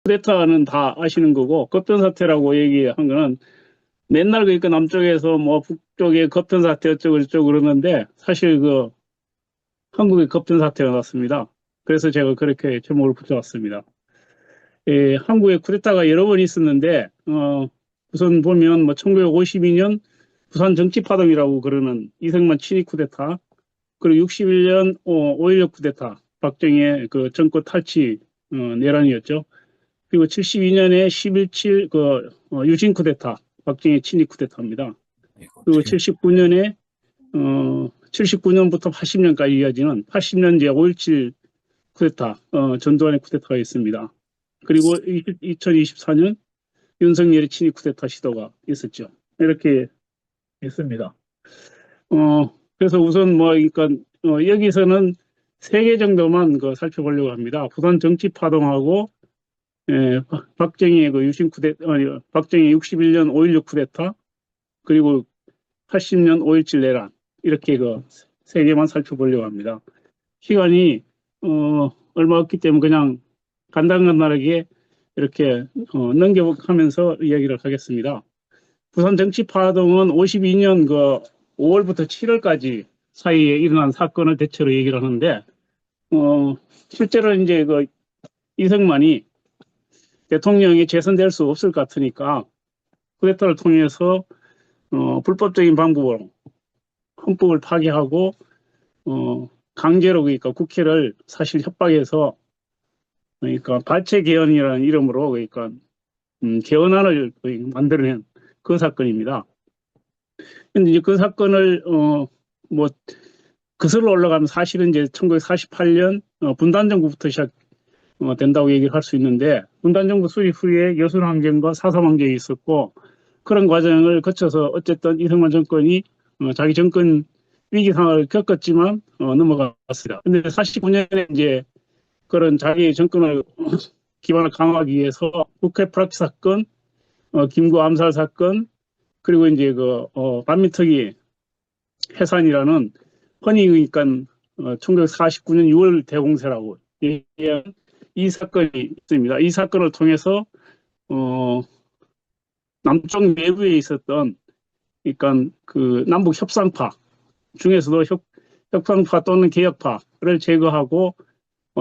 쿠데타는 다 아시는 거고, 급변 사태라고 얘기한 거는 맨날 그러니까 남쪽에서 뭐 북쪽에 급변 사태 어쩌고 저쩌고 그러는데 사실 그 한국에 급변 사태가 났습니다. 그래서 제가 그렇게 제목을 붙여왔습니다. 예, 한국에 쿠데타가 여러 번 있었는데 우선 보면 뭐 1952년 부산 정치파동이라고 그러는 이승만 친위 쿠데타, 그리고 61년 5.16 쿠데타, 박정희의 그 정권 탈취 내란이었죠. 그리고 72년에 11.7 유신 쿠데타, 박정희 친위 쿠데타입니다. 그리고 79년에 79년부터 80년까지 이어지는 80년제 5.17 쿠데타, 전두환의 쿠데타가 있습니다. 그리고 2024년 윤석열의 친위 쿠데타 시도가 있었죠. 이렇게 있습니다. 그래서 우선 뭐, 그러니까, 여기서는 세 개 정도만 살펴보려고 합니다. 부산 정치 파동하고, 박정희의 그 유신 쿠데타, 박정희 61년 5.16 쿠데타, 그리고 80년 5.17 내란, 이렇게 세 개만 살펴보려고 합니다. 시간이, 얼마 없기 때문에 그냥 간단하게 이렇게, 넘겨가면서 이야기를 하겠습니다. 부산 정치 파동은 52년 5월부터 7월까지 사이에 일어난 사건을 대체로 얘기를 하는데, 실제로 이제 이승만이 대통령이 재선될 수 없을 것 같으니까 쿠데타를 통해서 불법적인 방법으로 헌법을 파기하고 강제로 그러니까 국회를 사실 협박해서 그러니까 발췌 개헌이라는 이름으로 그러니까 개헌안을 만들어낸 그 사건입니다. 근데 이제 그 사건을 뭐 거슬러 올라가면 사실은 이제 1948년 분단정부부터 시작 된다고 얘기를 할 수 있는데, 분단정부 수립 후에 여순항쟁과 사삼항쟁이 있었고, 그런 과정을 거쳐서 어쨌든 이승만 정권이 자기 정권 위기 상황을 겪었지만 넘어갔습니다. 근데 49년에 이제 그런 자기 정권을 기반을 강화하기 위해서 국회 프락치 사건, 김구 암살 사건, 그리고 이제 반민특위 해산이라는 흔히 그러니까 1949년 6월 대공세라고 얘기한 이 사건이 있습니다. 이 사건을 통해서 남쪽 내부에 있었던 그러니까 그 남북 협상파 중에서도 협상파 또는 개혁파를 제거하고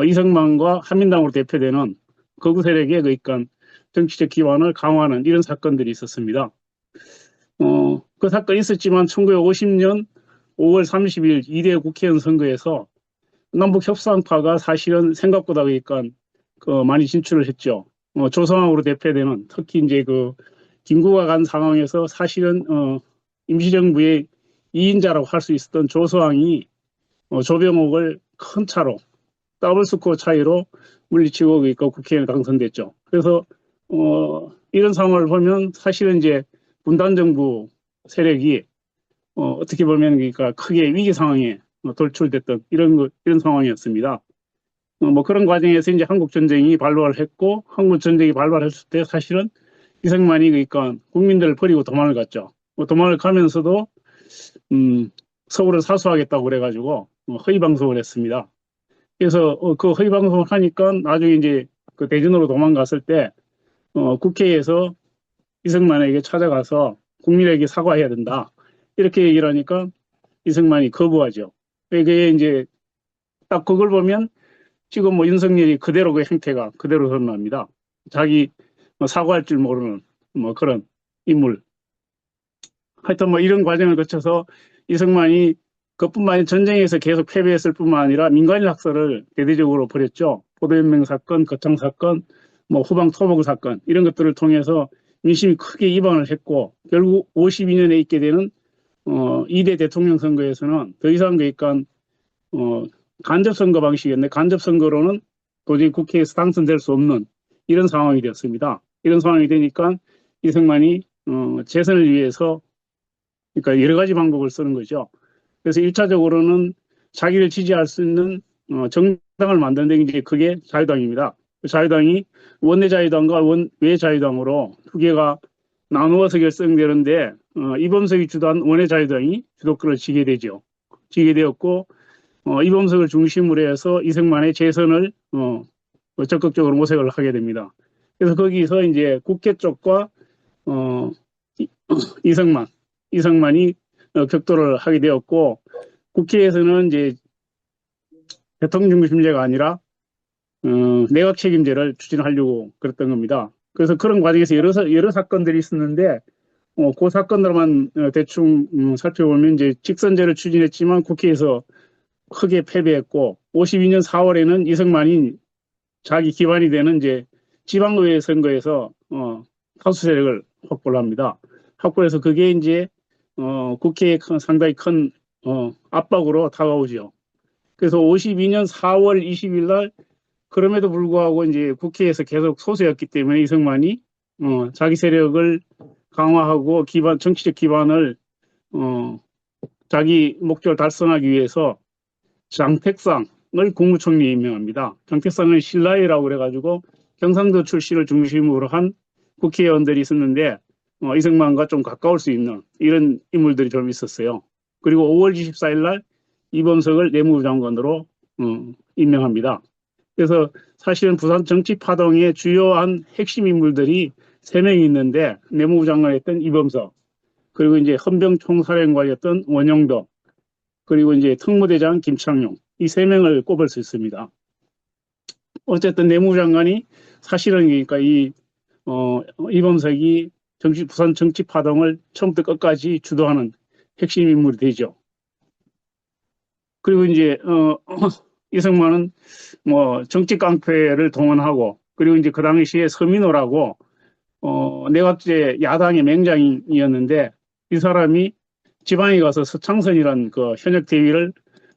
이승만과 한민당으로 대표되는 극우 세력의 그러니까 정치적 기반을 강화하는 이런 사건들이 있었습니다. 그 사건이 있었지만 1950년 5월 30일 2대 국회의원 선거에서 남북 협상파가 사실은 생각보다 그러니까 많이 진출을 했죠. 조성학으로 대표되는 특히 이제 김구가 간 상황에서 사실은 임시정부의 2인자라고 할 수 있었던 조성학이 조병옥을 큰 차로 더블 스코어 차이로 물리치고 그러니까 국회의원 당선됐죠. 그래서 이런 상황을 보면 사실은 이제 분단정부 세력이 어떻게 보면 그러니까 크게 위기 상황에 돌출됐던 이런 상황이었습니다. 뭐 그런 과정에서 이제 한국 전쟁이 발발을 했고, 한국 전쟁이 발발했을 때 사실은 이승만이 그러니까 국민들을 버리고 도망을 갔죠. 도망을 가면서도 서울을 사수하겠다고 그래가지고 허위 방송을 했습니다. 그래서 그 허위 방송을 하니까 나중에 이제 그 대전으로 도망갔을 때 국회에서 이승만에게 찾아가서 국민에게 사과해야 된다, 이렇게 얘기를 하니까 이승만이 거부하죠. 그게 이제 딱 그걸 보면 지금 뭐 윤석열이 그대로 그 행태가 그대로 드러납니다. 자기 사과할 줄 모르는 뭐 그런 인물. 하여튼 뭐 이런 과정을 거쳐서 이승만이 그뿐만 아니라 전쟁에서 계속 패배했을 뿐만 아니라 민간인 학살을 대대적으로 벌였죠. 포도연맹 사건, 거창 사건, 뭐 후방 토목 사건, 이런 것들을 통해서 민심이 크게 이방을 했고, 결국 52년에 있게 되는 2대 대통령 선거에서는 더 이상 그러니까 간접 선거 방식이었는데, 간접 선거로는 도저히 국회에서 당선될 수 없는 이런 상황이 되었습니다. 이런 상황이 되니까 이승만이 재선을 위해서 그러니까 여러 가지 방법을 쓰는 거죠. 그래서 1차적으로는 자기를 지지할 수 있는 정당을 만드는 게 그게 자유당입니다. 자유당이 원내자유당과 원외자유당으로 두 개가 나누어서 결성되는데, 이범석이 주도한 원내자유당이 주도권을 쥐게 되죠. 쥐게 되었고, 이범석을 중심으로 해서 이승만의 재선을 적극적으로 모색을 하게 됩니다. 그래서 거기서 이제 국회 쪽과 이- 이성만이 격돌을 하게 되었고, 국회에서는 이제 대통령 중심제가 아니라 내각 책임제를 추진하려고 그랬던 겁니다. 그래서 그런 과정에서 여러 사건들이 있었는데, 그 사건들만 대충 살펴보면 이제 직선제를 추진했지만 국회에서 크게 패배했고, 52년 4월에는 이승만이 자기 기반이 되는 이제 지방의회 선거에서 다수 세력을 확보를 합니다. 확보해서 그게 이제 국회에 상당히 큰 압박으로 다가오죠. 그래서 52년 4월 20일 날 그럼에도 불구하고 이제 국회에서 계속 소수였기 때문에 이승만이 자기 세력을 강화하고 정치적 기반을 자기 목적을 달성하기 위해서 장택상을 국무총리에 임명합니다. 장택상은 신라회라고 그래가지고 경상도 출신을 중심으로 한 국회의원들이 있었는데 이승만과 좀 가까울 수 있는 이런 인물들이 좀 있었어요. 그리고 5월 24일 날 이범석을 내무부 장관으로 임명합니다. 그래서 사실은 부산 정치 파동의 주요한 핵심 인물들이 3명이 있는데 내무부 장관이었던 이범석, 그리고 이제 헌병총사령관이었던 원영도, 그리고 이제 특무대장 김창룡, 이 3명을 꼽을 수 있습니다. 어쨌든 내무부 장관이 사실은 그러니까 이범석이 부산 정치 파동을 처음부터 끝까지 주도하는 핵심 인물이 되죠. 그리고 이제 이승만은 뭐 정치 깡패를 동원하고, 그리고 이제 그 당시에 서민호라고 내각제 야당의 맹장이었는데, 이 사람이 지방에 가서 서창선이라는 그 현역 대위를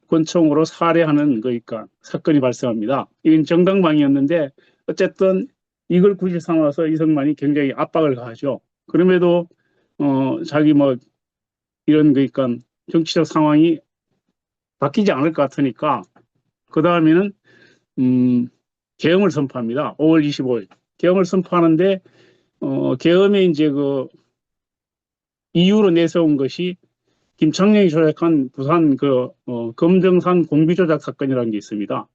권총으로 살해하는 그러니까 사건이 발생합니다. 이건 정당방위였는데 어쨌든 이걸 굳이 삼아서 이승만이 굉장히 압박을 가하죠. 그럼에도 자기 뭐 이런 그러니까 정치적 상황이 바뀌지 않을 것 같으니까 그 다음에는 계엄을 선포합니다. 5월 25일 계엄을 선포하는데 계엄에 이제 그 이유로 내세운 것이 김창룡이 조작한 부산 금정산 공비조작 사건이라는 게 있습니다.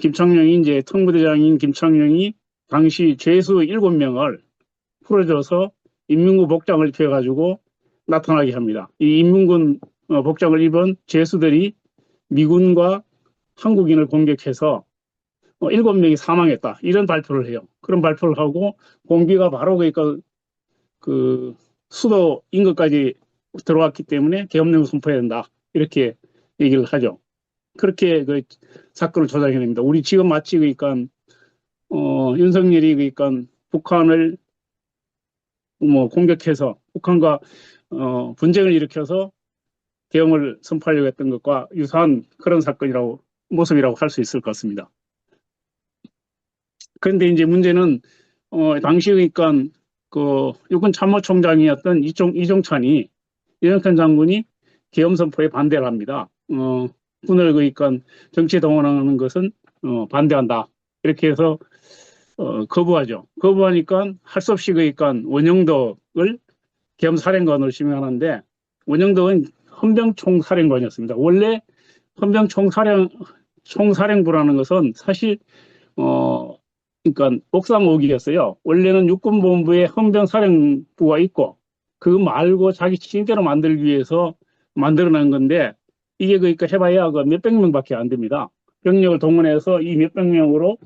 김창룡이 이제 특무대장인 김창룡이 당시 죄수 7명을 풀어줘서 인민군 복장을 입혀가지고 나타나게 합니다. 이 인민군 복장을 입은 죄수들이 미군과 한국인을 공격해서 7명이 사망했다. 이런 발표를 해요. 그런 발표를 하고 공비가 바로 그러니까 그 수도 인근까지 들어왔기 때문에 계엄령을 선포해야 된다. 이렇게 얘기를 하죠. 그렇게 그 사건을 조작해냅니다. 우리 지금 마치 그러니까 윤석열이 그러니까 북한을 뭐 공격해서 북한과 분쟁을 일으켜서 계엄을 선포하려고 했던 것과 유사한 그런 사건이라고 모습이라고 할 수 있을 것 같습니다. 그런데 이제 문제는 당시 그러니까 그 육군 참모총장이었던 이종찬 장군이 계엄 선포에 반대를 합니다. 군을 그러니까 정치에 동원하는 것은 반대한다. 이렇게 해서 거부하죠. 거부하니까 할 수 없이 그러니까 원영덕을 계엄 사령관으로 지명하는데, 원영덕은 헌병총사령관이었습니다. 원래 총사령부라는 것은 사실 그러니까 옥상옥이었어요. 원래는 육군본부에 헌병사령부가 있고 그 말고 자기 취임대로 만들기 위해서 만들어낸 건데, 이게 그러니까 해봐야 그 몇백 명밖에 안 됩니다. 병력을 동원해서 이 몇백 명으로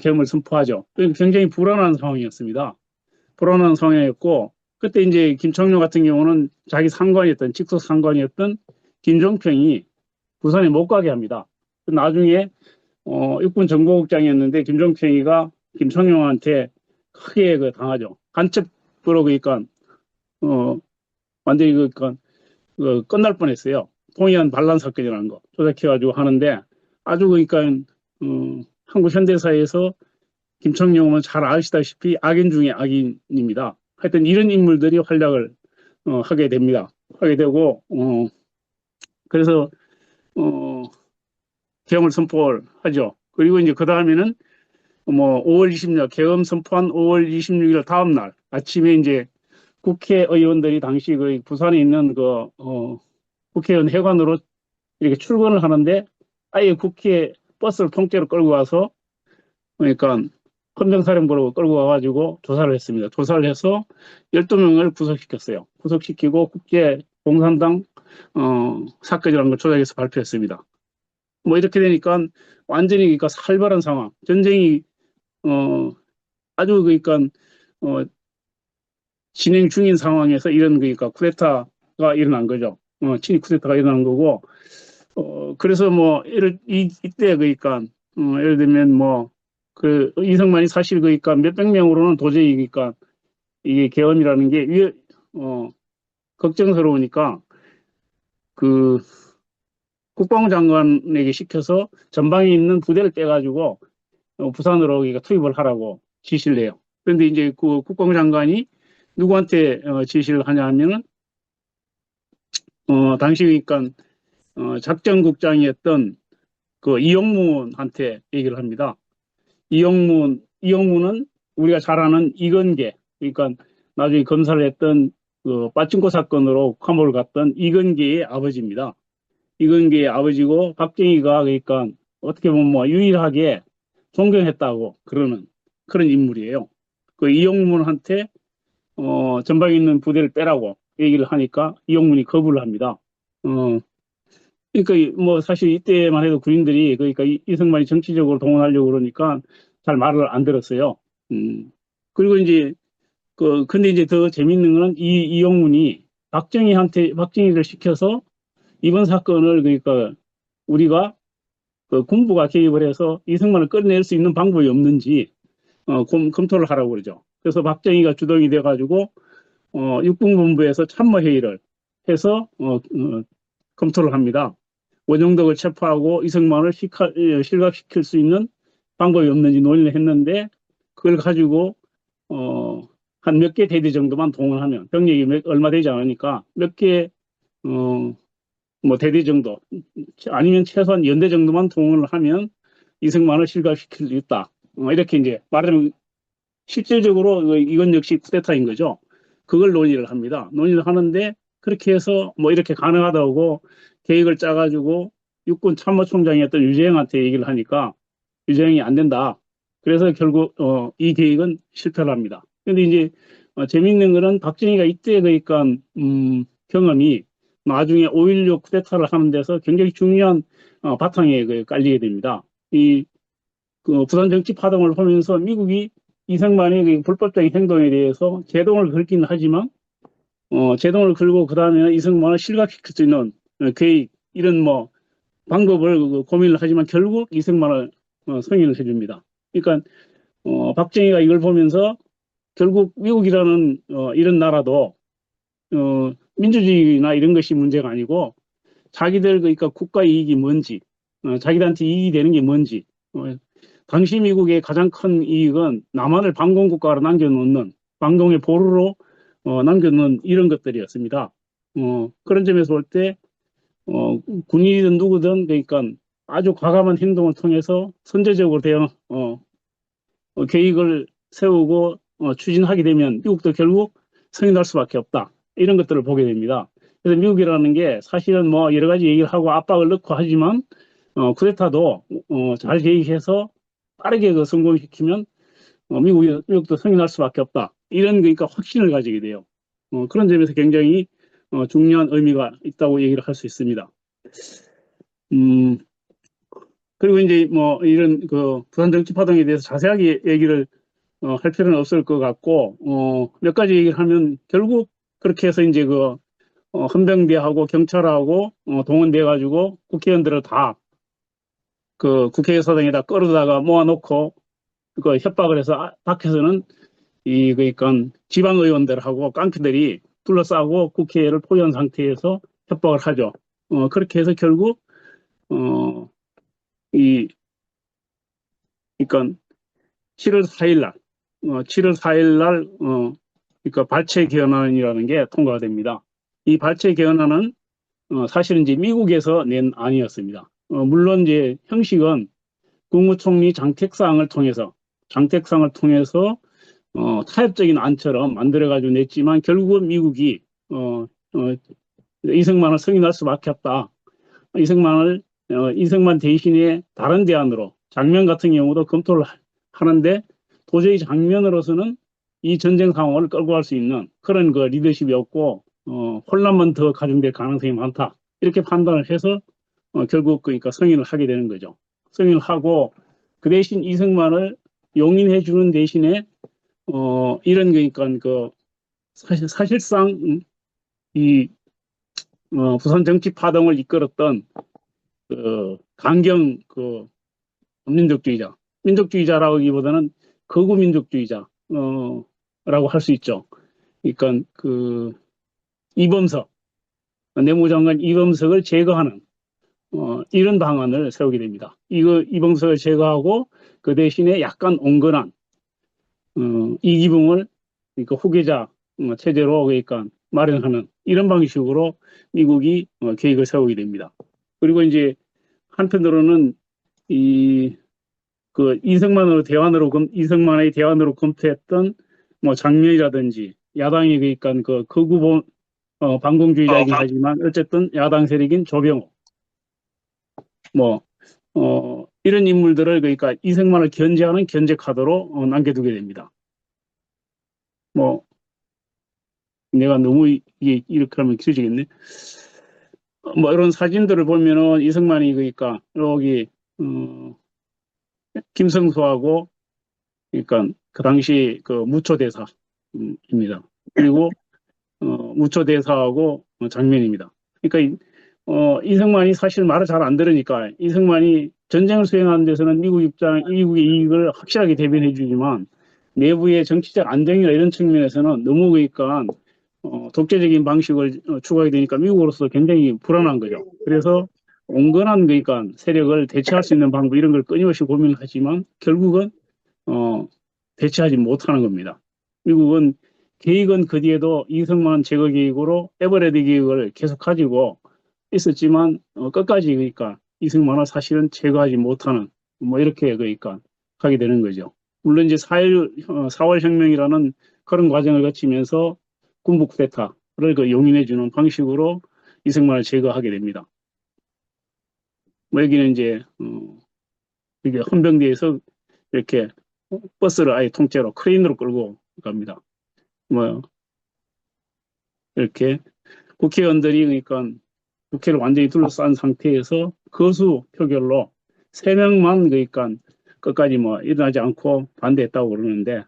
계엄을 선포하죠. 굉장히 불안한 상황이었습니다. 불안한 상황이었고, 그때 이제 김청룡 같은 경우는 자기 상관이었던 직속 상관이었던 김종평이 부산에 못 가게 합니다. 나중에 육군 정보국장이었는데 김종평이가 김청룡한테 크게 당하죠. 간첩으로 그러니까 완전히 그러니까 끝날 뻔했어요. 동해안 반란 사건이라는 거 조작해가지고 하는데, 아주 그러니까 한국 현대사에서 김청룡은 잘 아시다시피 악인 중에 악인입니다. 하여튼 이런 인물들이 활약을 하게 됩니다. 하게 되고 그래서 계엄을 선포를 하죠. 그리고 이제 그 다음에는 뭐 5월 20일 계엄 선포한 5월 26일 다음 날 아침에 이제 국회의원들이 당시 그 부산에 있는 국회의원 회관으로 이렇게 출근을 하는데, 아예 국회 버스를 통째로 끌고 와서 그러니까 헌병사령부로 끌고 가가지고 조사를 했습니다. 조사를 해서 12명을 구속시켰어요. 구속시키고 국제 공산당 사건이라는 걸 조작해서 발표했습니다. 뭐 이렇게 되니까 완전히 그러니까 살벌한 상황, 전쟁이 아주 그러니까 진행 중인 상황에서 이런 그러니까 쿠데타가 일어난 거죠. 친위 쿠데타가 일어난 거고, 그래서 뭐 이때 그러니까 예를 들면 뭐 그 이승만이 사실 그러니까 몇백 명으로는 도저히 그러니까 이게 계엄이라는 게 걱정스러우니까 그 국방부 장관에게 시켜서 전방에 있는 부대를 떼가지고 부산으로 그러니까 투입을 하라고 지시를 해요. 그런데 이제 그 국방부 장관이 누구한테 지시를 하냐 하면은 당시 그러니까 작전국장이었던 그 이영문한테 얘기를 합니다. 이영문은 우리가 잘 아는 이건계, 그러니까 나중에 검사를 했던 그 빠친코 사건으로 감옥을 갔던 이건계의 아버지입니다. 이건계의 아버지고 박정희가 그러니까 어떻게 보면 뭐 유일하게 존경했다고 그러는 그런 인물이에요. 그 이영문한테 전방에 있는 부대를 빼라고 얘기를 하니까 이영문이 거부를 합니다. 그러니까 뭐 사실 이때만 해도 군인들이 그러니까 이승만이 정치적으로 동원하려고 그러니까 잘 말을 안 들었어요. 그리고 이제 근데 이제 더 재밌는 거는 이영문이 박정희를 시켜서 이번 사건을 그러니까 우리가 그 군부가 개입을 해서 이승만을 끌어낼 수 있는 방법이 없는지 검토를 하라고 그러죠. 그래서 박정희가 주동이 돼가지고 육군본부에서 참모회의를 해서 검토를 합니다. 원영덕을 체포하고 이승만을 실각시킬 수 있는 방법이 없는지 논의를 했는데 그걸 가지고 한 몇 개 대대 정도만 동원하면 병력이 얼마 되지 않으니까 몇 개 뭐 대대 정도 아니면 최소한 연대 정도만 동원을 하면 이승만을 실각시킬 수 있다. 이렇게 이제 말하자면 실질적으로 이건 역시 쿠데타인 거죠. 그걸 논의를 합니다. 논의를 하는데 그렇게 해서 뭐 이렇게 가능하다고 계획을 짜가지고 육군 참모총장이었던 유재영한테 얘기를 하니까 유재영이 안 된다. 그래서 결국 이 계획은 실패를 합니다. 근데 이제 재미있는 거는 박정희가 이때 그러니까 경험이 나중에 5.16 쿠데타를 하는 데서 굉장히 중요한 바탕에 깔리게 됩니다. 그 부산 정치 파동을 보면서 미국이 이승만의 그 불법적인 행동에 대해서 제동을 걸기는 하지만 제동을 걸고 그 다음에 이승만을 실각시킬 수 있는 계획 이런 뭐 방법을 고민을 하지만 결국 이승만을 승인을 해줍니다. 그러니까 박정희가 이걸 보면서 결국 미국이라는 이런 나라도 민주주의나 이런 것이 문제가 아니고 자기들 그러니까 국가 이익이 뭔지 자기들한테 이익이 되는 게 뭔지 당시 미국의 가장 큰 이익은 남한을 반공국가로 남겨놓는 방공의 보루로 남겨놓는 이런 것들이었습니다. 그런 점에서 볼 때 군인이든 누구든 그러니까 아주 과감한 행동을 통해서 선제적으로 대응 계획을 세우고 추진하게 되면 미국도 결국 승인할 수밖에 없다. 이런 것들을 보게 됩니다. 그래서 미국이라는 게 사실은 뭐 여러 가지 얘기를 하고 압박을 넣고 하지만 쿠데타도 잘 계획해서 빠르게 성공시키면 미국도 승인할 수밖에 없다. 이런 그러니까 확신을 가지게 돼요. 그런 점에서 굉장히 중요한 의미가 있다고 얘기를 할 수 있습니다. 그리고 이제 뭐 이런 그 부산 정치 파동에 대해서 자세하게 얘기를 할 필요는 없을 것 같고 몇 가지 얘기를 하면 결국 그렇게 해서 이제 헌병대하고 경찰하고 동원돼 가지고 국회의원들을 다 그 국회의사당에다 끌어다가 모아놓고 그 협박을 해서 밖에서는 그러니까 지방의원들하고 깡패들이 둘러싸고 국회를 포위한 상태에서 협박을 하죠. 그렇게 해서 결국 그러니까 7월 4일 날 7월 4일 날 그러니까 발췌 개헌안이라는 게 통과가 됩니다. 이 발췌 개헌안은 사실은 이제 미국에서 낸 안이었습니다. 물론 이제 형식은 국무총리 장택상을 통해서 타협적인 안처럼 만들어가지고 냈지만 결국은 미국이 이승만을 승인할 수밖에 없다. 이승만 대신에 다른 대안으로 장면 같은 경우도 검토를 하는데 도저히 장면으로서는 이 전쟁 상황을 끌고 갈 수 있는 그런 그 리더십이 없고 혼란만 더 가중될 가능성이 많다. 이렇게 판단을 해서 결국 그러니까 승인을 하게 되는 거죠. 승인을 하고 그 대신 이승만을 용인해 주는 대신에 이런 그러니까 그 사실상 이 부산 정치 파동을 이끌었던 그 강경 그 민족주의자라기보다는 거구 민족주의자 라고 할 수 있죠. 그러니까 그 이범석 내무장관 이범석을 제거하는 이런 방안을 세우게 됩니다. 이범석을 제거하고 그 대신에 약간 온건한 이기붕을 그러니까 후계자 체제로 그러니까 마련하는 이런 방식으로 미국이 계획을 세우게 됩니다. 그리고 이제 한편으로는 이승만의 대안으로 검토했던 뭐 장면이라든지 야당이 그러니까 그 극우 반공주의자이긴 하지만 어쨌든 야당 세력인 조병호 뭐 이런 인물들을 그러니까 이승만을 견제하는 견제 카드로 남겨두게 됩니다. 뭐 내가 너무 이게 이렇게 하면 길어지겠네. 뭐 이런 사진들을 보면은 이승만이 그러니까 여기 김성수하고 그러니까 그 당시 그 무초대사입니다. 그리고 무초대사하고 장면입니다. 그러니까 이승만이 사실 말을 잘 안 들으니까 이승만이 전쟁을 수행하는 데서는 미국의 이익을 확실하게 대변해 주지만 내부의 정치적 안정이나 이런 측면에서는 너무 그러니까 독재적인 방식을 추구하게 되니까 미국으로서 굉장히 불안한 거죠. 그래서 온건한 그러니까 세력을 대체할 수 있는 방법 이런 걸 끊임없이 고민을 하지만 결국은 대체하지 못하는 겁니다. 미국은 계획은 그 뒤에도 이승만 제거 계획으로 에버레드 계획을 계속 가지고 있었지만 끝까지 그러니까 이승만을 사실은 제거하지 못하는 뭐 이렇게 그러니까 하게 되는 거죠. 물론 이제 4월 혁명이라는 그런 과정을 거치면서 군부 쿠데타를 그 용인해 주는 방식으로 이승만을 제거하게 됩니다. 뭐 여기는 이제 이게 헌병대에서 이렇게 버스를 아예 통째로 크레인으로 끌고 갑니다. 뭐 이렇게 국회의원들이 그러니까 국회를 완전히 둘러싼 상태에서 거수 표결로 3명만 그러니까 끝까지 뭐 일어나지 않고 반대했다고 그러는데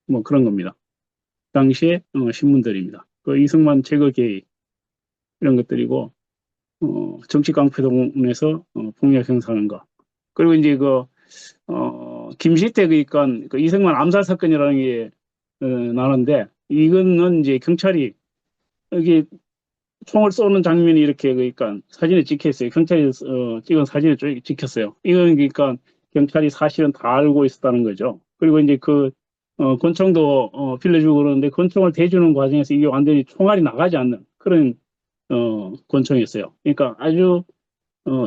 뭐 그런 겁니다. 당시에 신문들입니다. 그 이승만 제거 계획 이런 것들이고 정치 깡패동원에서 폭력 행사하는 거. 그리고 이제 김시태 그러니까 그 이승만 암살 사건이라는 게 나는데 이거는 이제 경찰이 여기 총을 쏘는 장면이 이렇게 그러니까 사진에 찍혀 있어요. 경찰이 찍은 사진에 찍혔어요. 이건 그러니까 경찰이 사실은 다 알고 있었다는 거죠. 그리고 이제 권총도 빌려주고 그러는데 권총을 대주는 과정에서 이게 완전히 총알이 나가지 않는 그런 권총이었어요. 그러니까 아주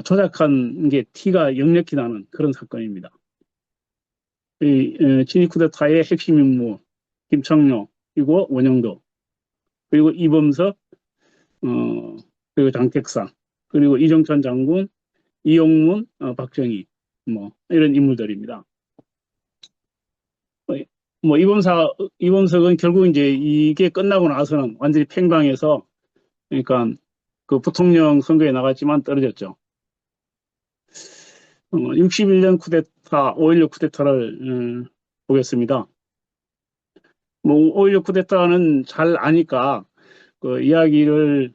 조작한 게 티가 역력히 나는 그런 사건입니다. 친위 쿠데타의 핵심 인물 김청룡 그리고 원영도 그리고 이범석 그리고 장택상 그리고 이정찬 장군 이용문 박정희 뭐 이런 인물들입니다. 뭐 이범석은 결국 이제 이게 끝나고 나서는 완전히 팽방해서 그러니까 그 부통령 선거에 나갔지만 떨어졌죠. 61년 쿠데타, 5.16 쿠데타를 보겠습니다. 뭐 5.16 쿠데타는 잘 아니까 그 이야기를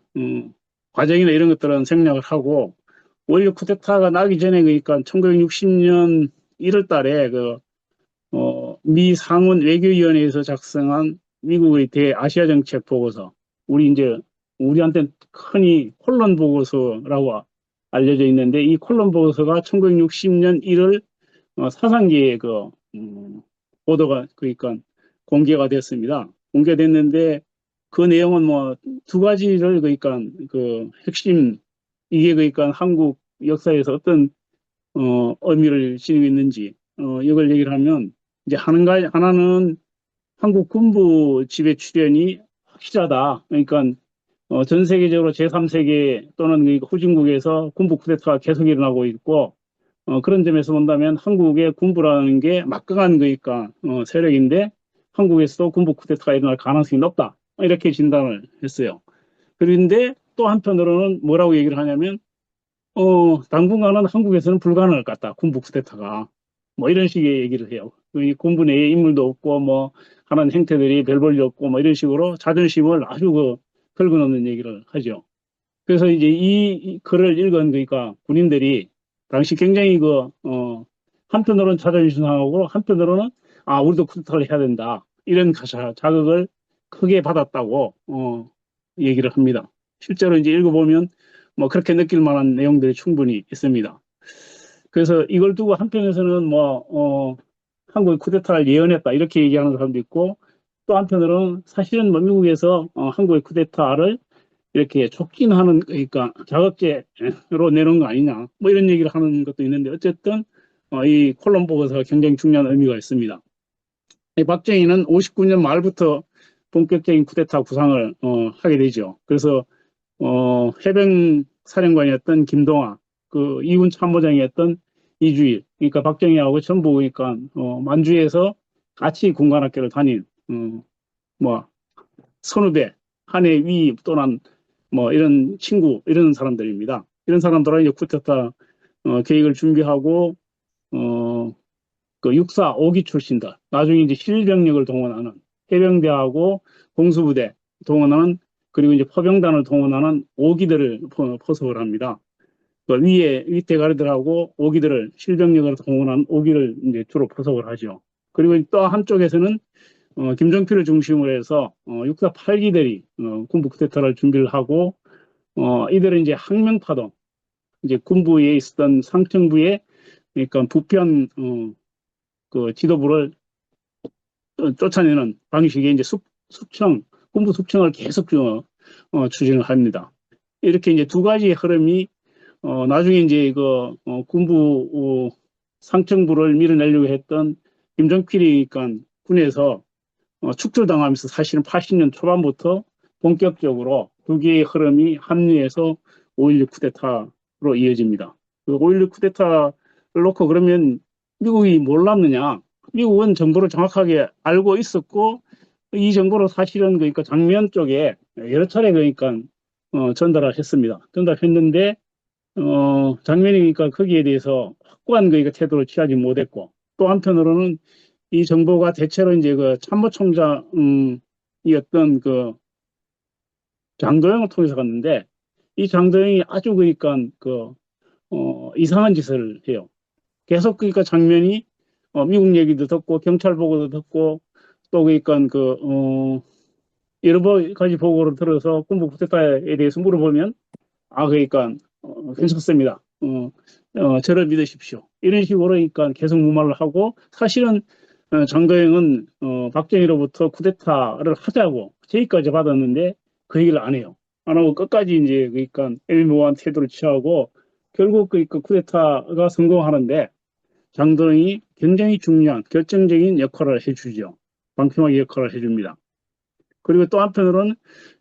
과정이나 이런 것들은 생략을 하고 5.16 쿠데타가 나기 전에 그러니까 1960년 1월 달에 미 상원 외교위원회에서 작성한 미국의 대아시아 정책 보고서 우리한테 흔히 콜론 보고서라고 알려져 있는데 이 콜론 보고서가 1960년 1월 사상기에 보도가 그러니까 공개가 됐습니다. 공개됐는데 그 내용은 뭐 두 가지를 그러니까 핵심 이게 그러니까 한국 역사에서 어떤 의미를 지니고 있는지 이걸 얘기를 하면 이제 하나는 한국 군부 지배 출현이 확실하다. 그러니까 전 세계적으로 제3세계 또는 후진국에서 군부 쿠데타가 계속 일어나고 있고 그런 점에서 본다면 한국의 군부라는 게 막강한 거니까 세력인데 한국에서도 군부 쿠데타가 일어날 가능성이 높다. 이렇게 진단을 했어요. 그런데 또 한편으로는 뭐라고 얘기를 하냐면 당분간은 한국에서는 불가능할 것 같다. 군부 쿠데타가. 뭐 이런 식의 얘기를 해요. 이 군부 내에 인물도 없고 뭐 하는 행태들이 별 볼일 없고 뭐 이런 식으로 자존심을 아주 긁어놓는 얘기를 하죠. 그래서 이제 이 글을 읽은 그러니까 군인들이 당시 굉장히 한편으로는 자존심 상하고 한편으로는 우리도 쿠데타를 해야 된다. 이런 자극을 크게 받았다고 얘기를 합니다. 실제로 이제 읽어보면 뭐 그렇게 느낄 만한 내용들이 충분히 있습니다. 그래서 이걸 두고 한편에서는 한국의 쿠데타를 예언했다 이렇게 얘기하는 사람도 있고 또 한편으로는 사실은 뭐 미국에서 한국의 쿠데타를 이렇게 촉진하는 그러니까 자극제로 내놓은 거 아니냐 뭐 이런 얘기를 하는 것도 있는데 어쨌든 이 콜롬 보고서가 굉장히 중요한 의미가 있습니다. 이 박정희는 59년 말부터 본격적인 쿠데타 구상을 하게 되죠. 그래서 해병 사령관이었던 김동아, 그 이군 참모장이었던 이주일, 그러니까 박정희하고 전부 그러니까 만주에서 같이 군관학교를 다닌 뭐 선후배, 한해 위 또는 뭐 이런 친구 이런 사람들입니다. 이런 사람들은 이제 쿠데타 계획을 준비하고 그 육사 5기 출신들, 나중에 이제 실병력을 동원하는 해병대하고 공수부대 동원하는 그리고 이제 포병단을 동원하는 5기들을 포섭을 합니다. 그 위 대가리들하고 5기들을 실병력을 동원한 5기를 이제 주로 포섭을 하죠. 그리고 또 한쪽에서는 김정필을 중심으로 해서 육사 8기들이 군부 쿠데타를 준비를 하고 이들은 이제 항명파동 이제 군부에 있었던 상층부에 그러니까 부편 그 지도부를 쫓아내는 방식의 이제 숙청 군부 숙청을 계속 추진을 합니다. 이렇게 이제 두 가지의 흐름이 나중에 이제 군부 상층부를 밀어내려고 했던 김정필이 그러니까 군에서 축출당하면서 사실은 80년 초반부터 본격적으로 두 개의 흐름이 합류해서 5.16 쿠데타로 이어집니다. 그 5.16 쿠데타를 놓고 그러면 미국이 몰랐느냐? 미국은 정보를 정확하게 알고 있었고 이 정보를 사실은 그러니까 장면 쪽에 여러 차례 그러니까 전달을 했습니다. 전달했는데 장면이 그러니까 거기에 대해서 확고한 그러니까 태도를 취하지 못했고 또 한편으로는 이 정보가 대체로 이제 그 참모총장이었던 그 장도영을 통해서 갔는데 이 장도영이 아주 그러니까 이상한 짓을 해요. 계속 그러니까 장면이 미국 얘기도 듣고 경찰 보고도 듣고 또 그러니까 여러 가지 보고를 들어서 군부 쿠데타에 대해서 물어보면 그러니까 괜찮습니다. 저를 믿으십시오. 이런 식으로 그러니까 계속 무마를 하고 사실은 장도영은 박정희로부터 쿠데타를 하자고 제의까지 받았는데 그 얘기를 안 해요. 안 하고 끝까지 이제 그러니까 애매모호한 태도를 취하고 결국 그러니까 쿠데타가 성공하는데 장도영이 굉장히 중요한 결정적인 역할을 해주죠. 방패막이 역할을 해줍니다. 그리고 또 한편으로는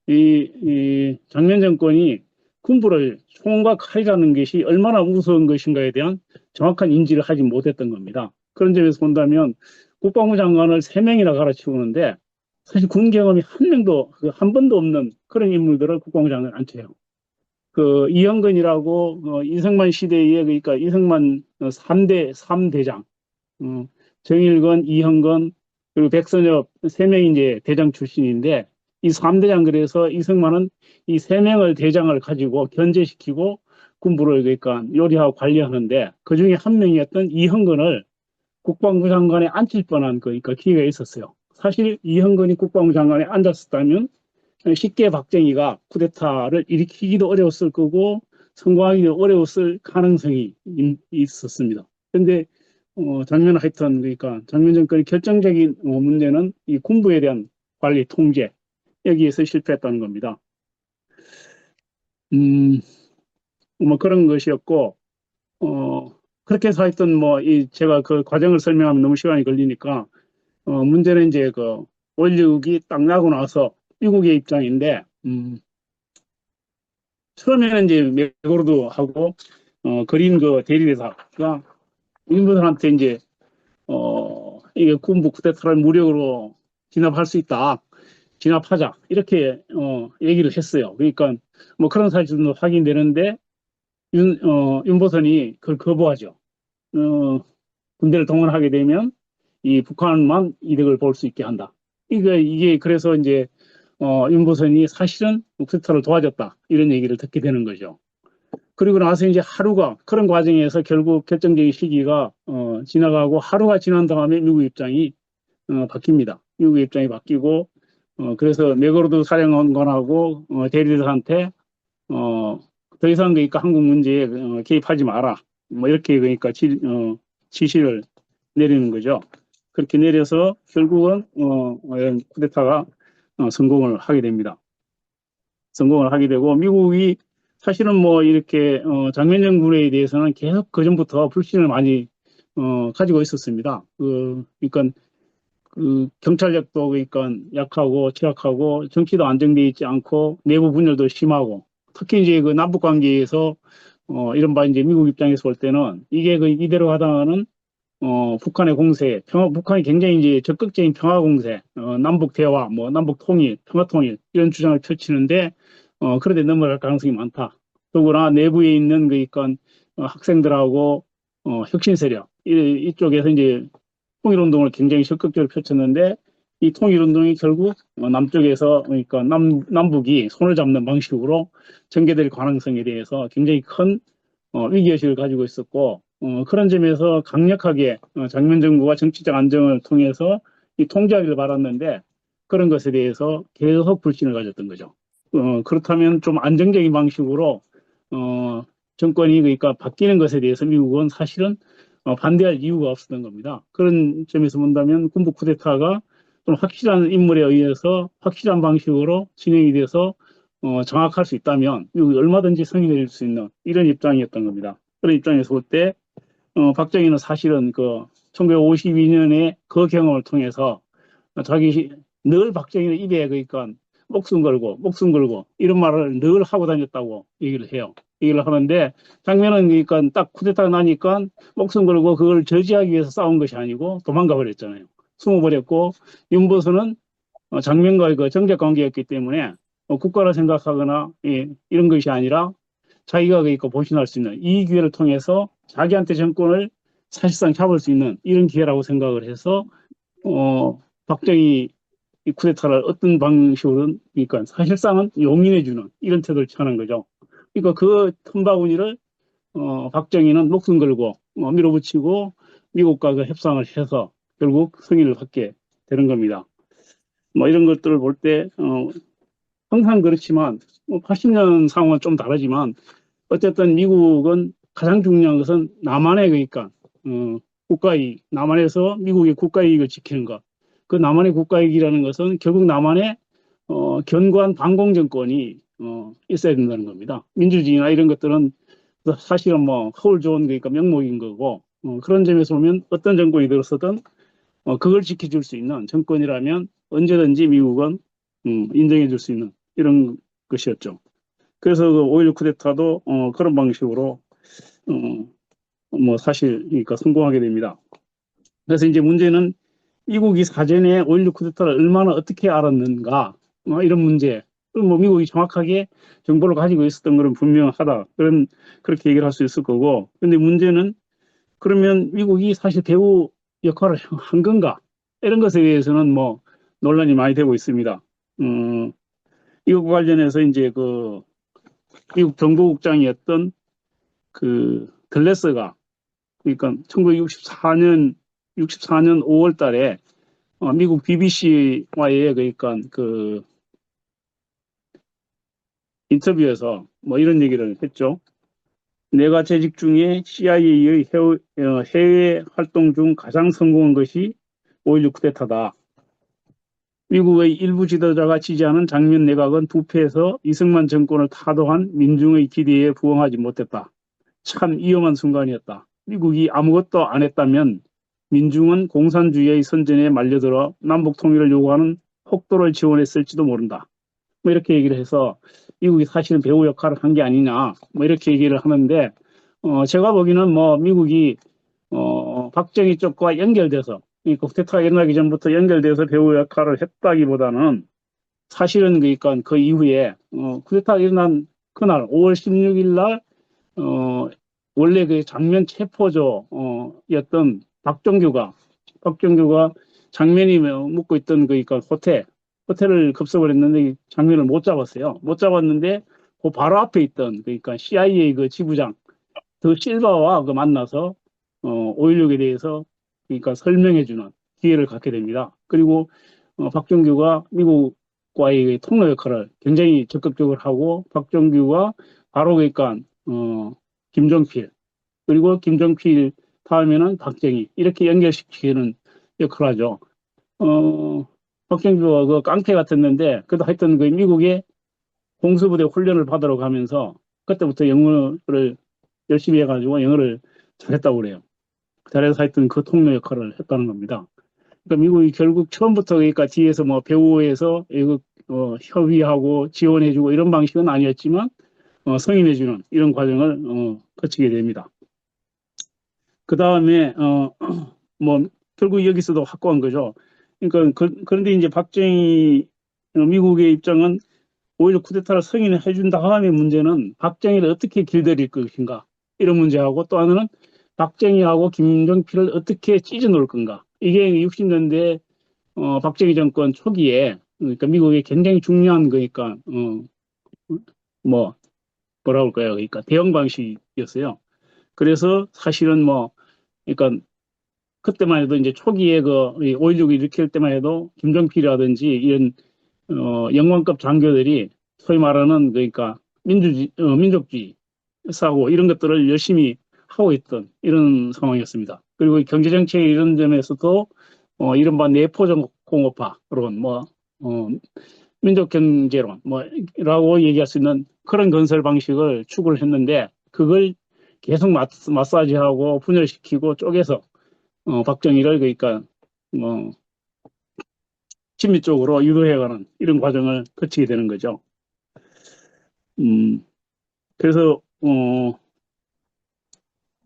이 장면 정권이 군부를 총과 칼이라는 것이 얼마나 무서운 것인가에 대한 정확한 인지를 하지 못했던 겁니다. 그런 점에서 본다면 국방부 장관을 3명이나 갈아치우는데 사실 군 경험이 한 번도 없는 그런 인물들을 국방부 장관에 앉혀요. 그 이형근이라고 이승만 시대에 그러니까 이승만 3대장 정일건, 이형건 그리고 백선엽 3명이 이제 대장 출신인데 이 3대장 그래서 이승만은 이 3명을 대장을 가지고 견제시키고 군부를 그러니까 요리하고 관리하는데 그중에 한 명이었던 이형건을 국방부 장관에 앉힐 뻔한 그러니까 기회가 있었어요. 사실 이형건이 국방부 장관에 앉았었다면 쉽게 박정희가 쿠데타를 일으키기도 어려웠을 거고 성공하기도 어려웠을 가능성이 있었습니다. 그런데 장면 하여튼 그러니까 장면 정권의 결정적인 문제는 이 군부에 대한 관리 통제 여기에서 실패했다는 겁니다. 뭐 그런 것이었고 그렇게 해서 하여튼 제가 그 과정을 설명하면 너무 시간이 걸리니까 문제는 이제 그 5.16이 딱 나고 나서 미국의 입장인데 처음에는 이제 맥고르드 하고 그린 그 대리대사가 윤보선한테 이제 이게 군부 쿠데타를 무력으로 진압할 수 있다. 진압하자. 이렇게 얘기를 했어요. 그러니까 뭐 그런 사실도 확인되는데 윤보선이 그걸 거부하죠. 군대를 동원하게 되면 이 북한만 이득을 볼 수 있게 한다. 이게 그래서 이제 윤보선이 사실은 쿠데타를 도와줬다. 이런 얘기를 듣게 되는 거죠. 그리고 나서 이제 하루가 그런 과정에서 결국 결정적인 시기가 지나가고 하루가 지난 다음에 미국 입장이 바뀝니다. 미국 입장이 바뀌고 그래서 맥어로드 사령관하고 대리들한테 더 이상 그러니까 한국 문제에 개입하지 마라. 뭐 이렇게 그러니까 지시를 내리는 거죠. 그렇게 내려서 결국은 이런 쿠데타가 성공을 하게 됩니다. 성공을 하게 되고 미국이 사실은 뭐 이렇게 장면정 군에 대해서는 계속 그 전부터 불신을 많이 가지고 있었습니다. 그러니까 그 경찰력도 그러니까 약하고 취약하고 정치도 안정돼 있지 않고 내부 분열도 심하고 특히 이제 그 남북 관계에서 이른바 이제 미국 입장에서 볼 때는 이게 그 이대로 가다가는 북한의 공세, 북한이 굉장히 이제 적극적인 평화 공세, 남북 대화, 뭐 남북 통일, 평화 통일 이런 주장을 펼치는데 그런데 넘어갈 가능성이 많다. 더구나 내부에 있는 그러니까 학생들하고 혁신 세력 이쪽에서 이제 통일 운동을 굉장히 적극적으로 펼쳤는데 이 통일 운동이 결국 남쪽에서 그러니까 남북이 손을 잡는 방식으로 전개될 가능성에 대해서 굉장히 큰 위기의식을 가지고 있었고 그런 점에서 강력하게 장면 정부가 정치적 안정을 통해서 이 통제하기를 바랐는데 그런 것에 대해서 계속 불신을 가졌던 거죠. 그렇다면 좀 안정적인 방식으로 정권이 그러니까 바뀌는 것에 대해서 미국은 사실은 반대할 이유가 없었던 겁니다. 그런 점에서 본다면 군부 쿠데타가 좀 확실한 인물에 의해서 확실한 방식으로 진행이 돼서 장악할 수 있다면 미국이 얼마든지 성의 내릴 수 있는 이런 입장이었던 겁니다. 그런 입장에서 볼 때 박정희는 사실은 그 1952년에 그 경험을 통해서 자기 늘 박정희는 입에 그러니까 목숨 걸고 이런 말을 늘 하고 다녔다고 얘기를 해요. 얘기를 하는데 장면은 그러니까 딱 쿠데타가 나니까 목숨 걸고 그걸 저지하기 위해서 싸운 것이 아니고 도망가 버렸잖아요. 숨어버렸고 윤보선은 장면과의 그 정적 관계였기 때문에 국가를 생각하거나 이런 것이 아니라 자기가 그러니까 보신할 수 있는 이 기회를 통해서 자기한테 정권을 사실상 잡을 수 있는 이런 기회라고 생각을 해서 박정희 이 쿠데타를 어떤 방식으로든 그러니까 사실상은 용인해주는 이런 태도를 취하는 거죠. 그러니까 그 틈바구니를 박정희는 목숨 걸고 밀어붙이고 미국과 그 협상을 해서 결국 승인을 받게 되는 겁니다. 뭐 이런 것들을 볼 때 항상 그렇지만 80년 상황은 좀 다르지만 어쨌든 미국은 가장 중요한 것은 남한의 그러니까 국가이익, 남한에서 미국의 국가이익을 지키는 것. 그 남한의 국가이익이라는 것은 결국 남한의 견고한 반공 정권이 있어야 된다는 겁니다. 민주주의나 이런 것들은 사실은 뭐 허울 좋은 그러니까 명목인 거고 그런 점에서 보면 어떤 정권이 들어서든 그걸 지켜줄 수 있는 정권이라면 언제든지 미국은 인정해 줄 수 있는 이런 것이었죠. 그래서 그5.16 쿠데타도 그런 방식으로 뭐 사실 그러니까 성공하게 됩니다. 그래서 이제 문제는 미국이 사전에 5.16 쿠데타를 얼마나 어떻게 알았는가 이런 문제. 뭐 미국이 정확하게 정보를 가지고 있었던 것은 분명하다. 그렇게 얘기를 할 수 있을 거고. 근데 문제는 그러면 미국이 사실 배후 역할을 한 건가? 이런 것에 대해서는 뭐 논란이 많이 되고 있습니다. 이것과 관련해서 이제 그 미국 정보국장이었던 그 들레스가 그러니까 1964년 5월 달에 미국 BBC와의 그러니까 그 인터뷰에서 뭐 이런 얘기를 했죠. 내가 재직 중에 CIA의 해외 활동 중 가장 성공한 것이 5.16 쿠데타다. 미국의 일부 지도자가 지지하는 장면 내각은 부패해서 이승만 정권을 타도한 민중의 기대에 부응하지 못했다. 참 위험한 순간이었다. 미국이 아무것도 안 했다면 민중은 공산주의의 선전에 말려들어 남북 통일을 요구하는 폭도를 지원했을지도 모른다. 뭐 이렇게 얘기를 해서 미국이 사실은 배후 역할을 한 게 아니냐 뭐 이렇게 얘기를 하는데 제가 보기에는 뭐 미국이 박정희 쪽과 연결돼서, 그러니까 쿠데타가 일어나기 전부터 연결돼서 배후 역할을 했다기보다는 사실은 그러니까 그 이후에 쿠데타가 일어난 그날 5월 16일 날 원래 그 장면 체포조 였던 박정규가 장면이 묵고 있던 그러니까 호텔을 급습을 했는데 장면을 못 잡았어요. 못 잡았는데 그 바로 앞에 있던 그러니까 CIA 그 지부장 더 실바와 그 만나서 5.16에 대해서 그러니까 설명해주는 기회를 갖게 됩니다. 그리고 박정규가 미국과의 통로 역할을 굉장히 적극적으로 하고 박정규가 바로 그러니까 김종필 그리고 김종필 다음에는 박정희 이렇게 연결시키는 역할을 하죠. 박정규가 그 깡패 같았는데 그래도 하여튼 그 미국의 공수부대 훈련을 받으러 가면서 그때부터 영어를 열심히 해가지고 영어를 잘했다고 그래요. 잘해서 하여튼 그 통로 역할을 했다는 겁니다. 그러니까 미국이 결국 처음부터 그러니까 뒤에서 뭐 배후에서 외국 협의하고 지원해주고 이런 방식은 아니었지만 승인해주는 이런 과정을 거치게 됩니다. 그 다음에 뭐 결국 여기서도 확고한 거죠. 그러니까 그런데 이제 박정희 미국의 입장은 오히려 쿠데타를 승인해 준 다음에 문제는 박정희를 어떻게 길들일 것인가 이런 문제하고 또 하나는 박정희하고 김종필을 어떻게 찢어 놓을 건가 이게 60년대 박정희 정권 초기에 그러니까 미국의 굉장히 중요한 거니까 뭐 뭐라 그럴까요? 그러니까 대응 방식이었어요. 그래서 사실은 뭐 그러니까 그때만 해도 이제 초기에 그 5.16을 일으킬 때만 해도 김종필이라든지 이런 영관급 장교들이 소위 말하는 그러니까 민족주의 사고 이런 것들을 열심히 하고 있던 이런 상황이었습니다. 그리고 경제정책 이런 점에서도 이른바 내포공업화론 민족경제론 뭐라고 얘기할 수 있는 그런 건설 방식을 추구를 했는데 그걸 계속 마사지하고 분열시키고 쪼개서 박정희를 그러니까 친미 쪽으로 유도해가는 이런 과정을 거치게 되는 거죠. 그래서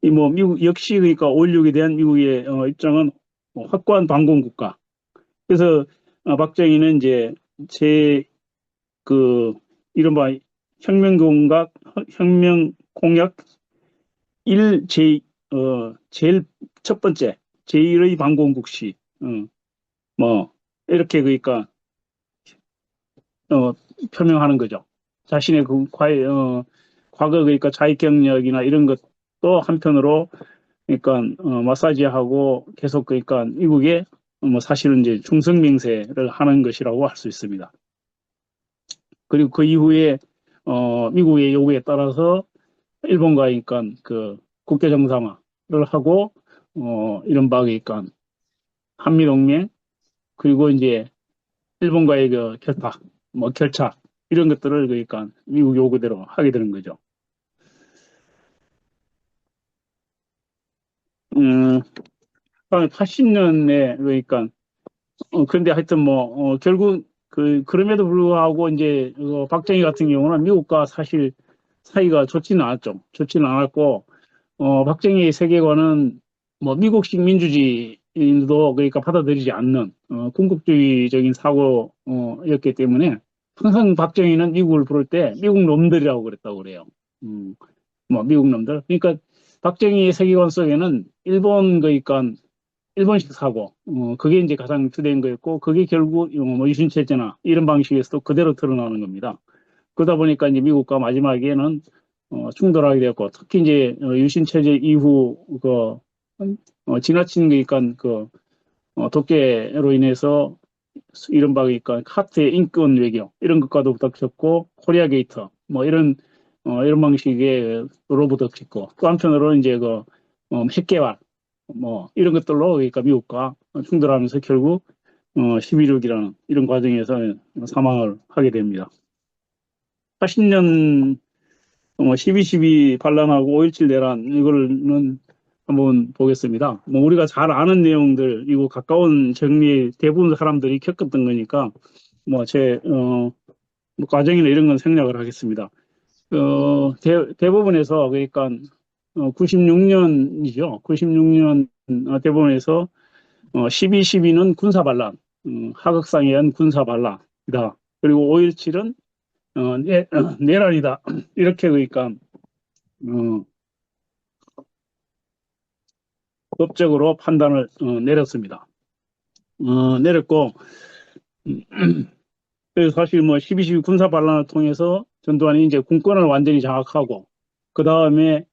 이 뭐 미국 역시 그러니까 5.16에 대한 미국의 입장은 확고한 반공 국가. 그래서 박정희는 이제 그 이른바 혁명공약 제일 첫 번째 제1의 반공국시 뭐 이렇게 그러니까 표명하는 거죠. 자신의 그 과거 그러니까 자익 경력이나 이런 것도 한편으로 그러니까 마사지하고 계속 그러니까 미국에 뭐 사실은 이제 충성 맹세를 하는 것이라고 할 수 있습니다. 그리고 그 이후에 미국의 요구에 따라서 일본과 그러니까 그 국교 정상화를 하고 이른바 그러니까 한미동맹 그리고 이제 일본과의 그 결착 이런 것들을 그러니까 미국 요구대로 하게 되는 거죠. 80년에 그러니까 그런데 하여튼 뭐 결국 그럼에도 불구하고 이제 박정희 같은 경우는 미국과 사실 사이가 좋지는 않았죠. 좋지는 않았고 박정희의 세계관은 뭐 미국식 민주주의도 그러니까 받아들이지 않는 군국주의적인 사고였기 때문에 항상 박정희는 미국을 부를 때 미국 놈들이라고 그랬다고 그래요. 뭐 미국 놈들. 그러니까 박정희의 세계관 속에는 그러니까 일본식 사고, 그게 이제 가장 주된 거였고, 그게 결국 뭐 유신체제나 이런 방식에서도 그대로 드러나는 겁니다. 그러다 보니까 이제 미국과 마지막에는 충돌하게 되었고, 특히 이제 유신체제 이후 지나친 그러니까 독재로 인해서 이른바 그러니까 카트의 인권 외교 이런 것과도 부닥쳤고, 코리아 게이트 뭐 이런 방식의 도로 부닥쳤고, 또 한편으로 이제 핵개발 뭐 이런 것들로 그러니까 미국과 충돌하면서 결국 11.6이라는 이런 과정에서 사망을 하게 됩니다. 80년 12.12 반란하고 5.17 내란 이거는 한번 보겠습니다. 뭐 우리가 잘 아는 내용들 이거 가까운 정리 대부분 사람들이 겪었던 거니까 뭐 제 과정이나 이런 건 생략을 하겠습니다. 대부분에서 그러니까 96년이죠. 96년 대법원에서 12.12는 군사반란, 하극상에 의한 군사반란이다. 그리고 5.17은 내란이다. 이렇게 그러니까 법적으로 판단을 내렸습니다. 내렸고 그래서 사실 뭐 12.12 군사반란을 통해서 전두환이 이제 군권을 완전히 장악하고 그 다음에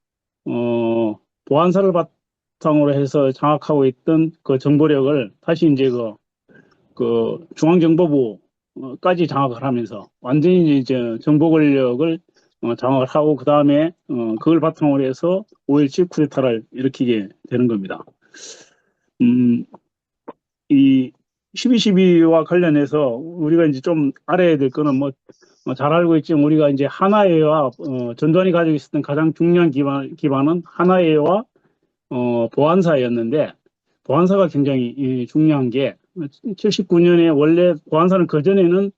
보안사를 바탕으로 해서 장악하고 있던 그 정보력을 다시 이제 그 중앙정보부까지 장악을 하면서 완전히 이제 정보 권력을 장악을 하고 그 다음에 그걸 바탕으로 해서 5.17 쿠데타를 일으키게 되는 겁니다. 이 12.12와 관련해서 우리가 이제 좀 알아야 될 거는 뭐 잘 알고 있지만 우리가 이제 하나회와 전두환이 가지고 있었던 가장 중요한 기반은 하나회와 보안사였는데 보안사가 굉장히 중요한 게 79년에 원래 보안사는 그전에는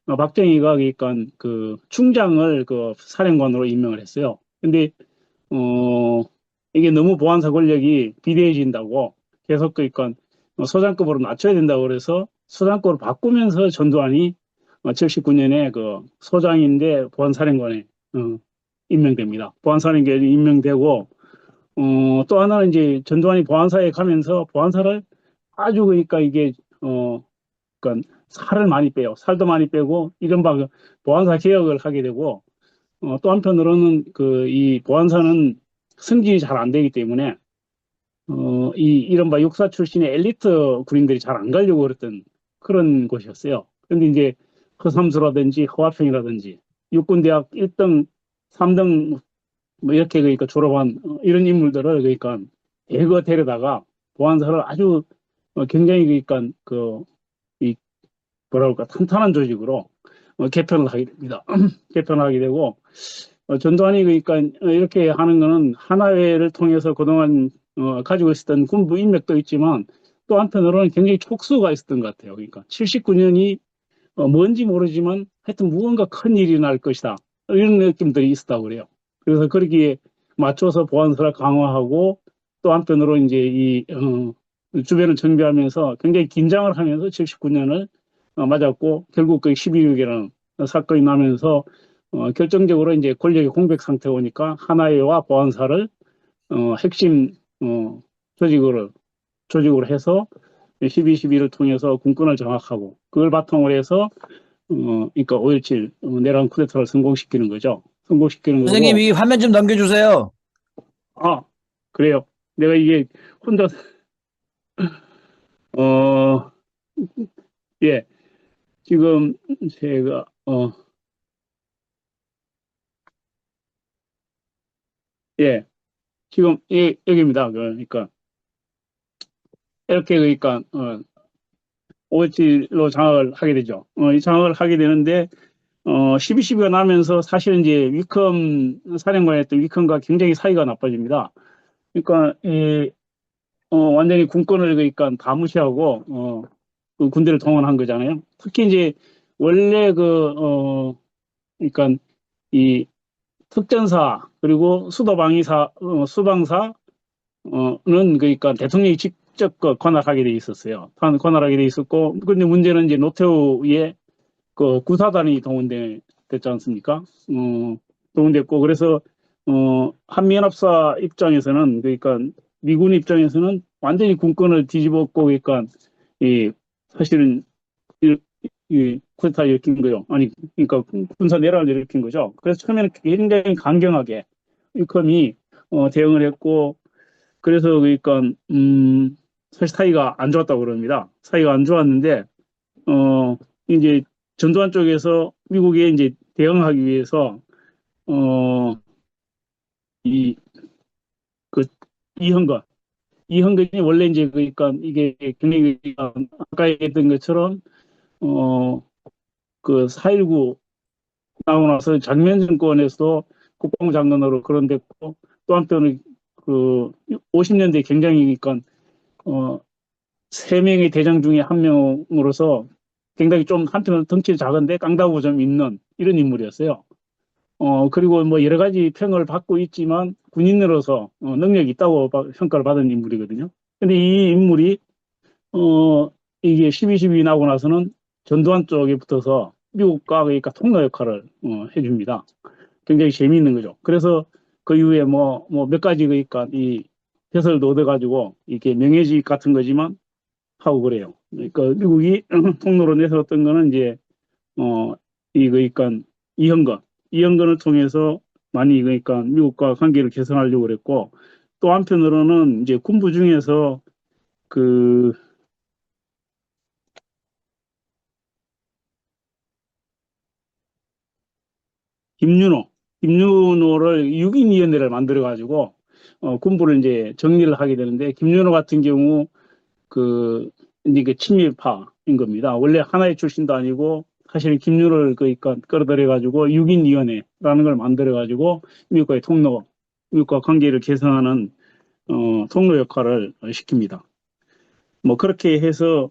박정희가 그러니까 그 충장을 그 사령관으로 임명을 했어요. 근데 이게 너무 보안사 권력이 비대해진다고 계속 그러니까 소장급으로 낮춰야 된다고 그래서 소장급으로 바꾸면서 전두환이 79년에 그 소장인데 보안사령관에 임명됩니다. 보안사령관에 임명되고 또 하나는 이제 전두환이 보안사에 가면서 보안사를 아주 그러니까 이게 그러니까 살을 많이 빼요. 살도 많이 빼고 이른바 그 보안사 개혁을 하게 되고 또 한편으로는 그 이 보안사는 승진이 잘 안 되기 때문에 이 이른바 육사 출신의 엘리트 군인들이 잘 안 가려고 그랬던 그런 곳이었어요. 그런데 이제 허삼수라든지 허화평이라든지 육군대학 1등, 3등 뭐 이렇게 그러니까 졸업한 이런 인물들을 그러니까 대거 데려다가 보안사를 아주 굉장히 그러니까 이 뭐랄까 탄탄한 조직으로 개편을 하게 됩니다. 개편을 하게 되고 전두환이 그러니까 이렇게 하는 거는 하나회를 통해서 그동안 가지고 있었던 군부 인맥도 있지만 또 한편으로는 굉장히 촉수가 있었던 것 같아요. 그러니까 79년이 뭔지 모르지만 하여튼 무언가 큰 일이 날 것이다. 이런 느낌들이 있었다고 그래요. 그래서 거기에 맞춰서 보안사를 강화하고 또 한편으로 이제 이 주변을 정비하면서 굉장히 긴장을 하면서 79년을 맞았고 결국 그 12.6이라는 사건이 나면서 결정적으로 이제 권력의 공백 상태에 오니까 하나회와 보안사를 핵심 조직으로 해서 12.12를 통해서 군권을 장악하고 그걸 바탕으로 해서 그러니까 5.17 내란 쿠데타를 성공시키는 거죠. 성공시키는 선생님, 거고 이 화면 좀 넘겨주세요. 그래요. 내가 이게 혼자 어, 예, 지금 제가 예, 지금 여기입니다. 그러니까 이렇게 그러니까 5.17로 장악을 하게 되죠. 이 장악을 하게 되는데 12.12가 나면서 사실은 이제 위컴 사령관이었던 위컴과 굉장히 사이가 나빠집니다. 그러니까 완전히 군권을 그러니까 다 무시하고 그 군대를 동원한 거잖아요. 특히 이제 원래 그러니까 이 특전사 그리고 수방사는 그러니까 대통령이 직접 관할하게 돼 있었어요. 관할하게 돼 있었고 근데 문제는 이제 노태우의 그 구사단이 됐지 않습니까? 동원됐고 그래서 한미연합사 입장에서는 그러니까 미군 입장에서는 완전히 군권을 뒤집었고 그러니까 이 사실은 이 쿠데타를 일으킨 거요. 아니 그러니까 군사 내란을 일으킨 거죠. 그래서 처음에는 굉장히 강경하게 유컴이 대응을 했고 그래서 그러니까 사실 사이가 안 좋았다고 그럽니다. 사이가 안 좋았는데 이제 전두환 쪽에서 미국에 이제 대응하기 위해서 이 그 이형건 이형근이 원래 이제 그러니까 이게 굉장히 아까 얘기했던 것처럼 그4.19 나오고 나서 장면 정권에서 국방장관으로 그런됐고 또 한편은 그 50년대 굉장히 그러니까 세 명의 대장 중에 한 명으로서 굉장히 좀 한편으로 덩치 작은데 깡다구 좀 있는 이런 인물이었어요. 그리고 뭐 여러 가지 평을 받고 있지만 군인으로서 능력이 있다고 평가를 받은 인물이거든요. 근데 이 인물이 이게 12.12 나고 나서는 전두환 쪽에 붙어서 미국과 그러니까 통로 역할을 해줍니다. 굉장히 재미있는 거죠. 그래서 그 이후에 뭐 몇 가지 그러니까 이 해설도 얻어가지고 이게 명예직 같은 거지만 하고 그래요. 그러니까 미국이 통로로 내세웠던 거는 이제 이 그러니까 이형건 이형건을 통해서 많이 그러니까 미국과 관계를 개선하려고 그랬고 또 한편으로는 이제 군부 중에서 그 김윤호를 6인위원회를 만들어 가지고 군부를 이제 정리를 하게 되는데 김윤호 같은 경우 그 이제 그 친미파인 겁니다. 원래 하나의 출신도 아니고 사실은 김윤호를 그러니까 끌어들여 가지고 6인위원회라는 걸 만들어 가지고 미국과의 통로, 미국과 관계를 개선하는 통로 역할을 시킵니다. 뭐 그렇게 해서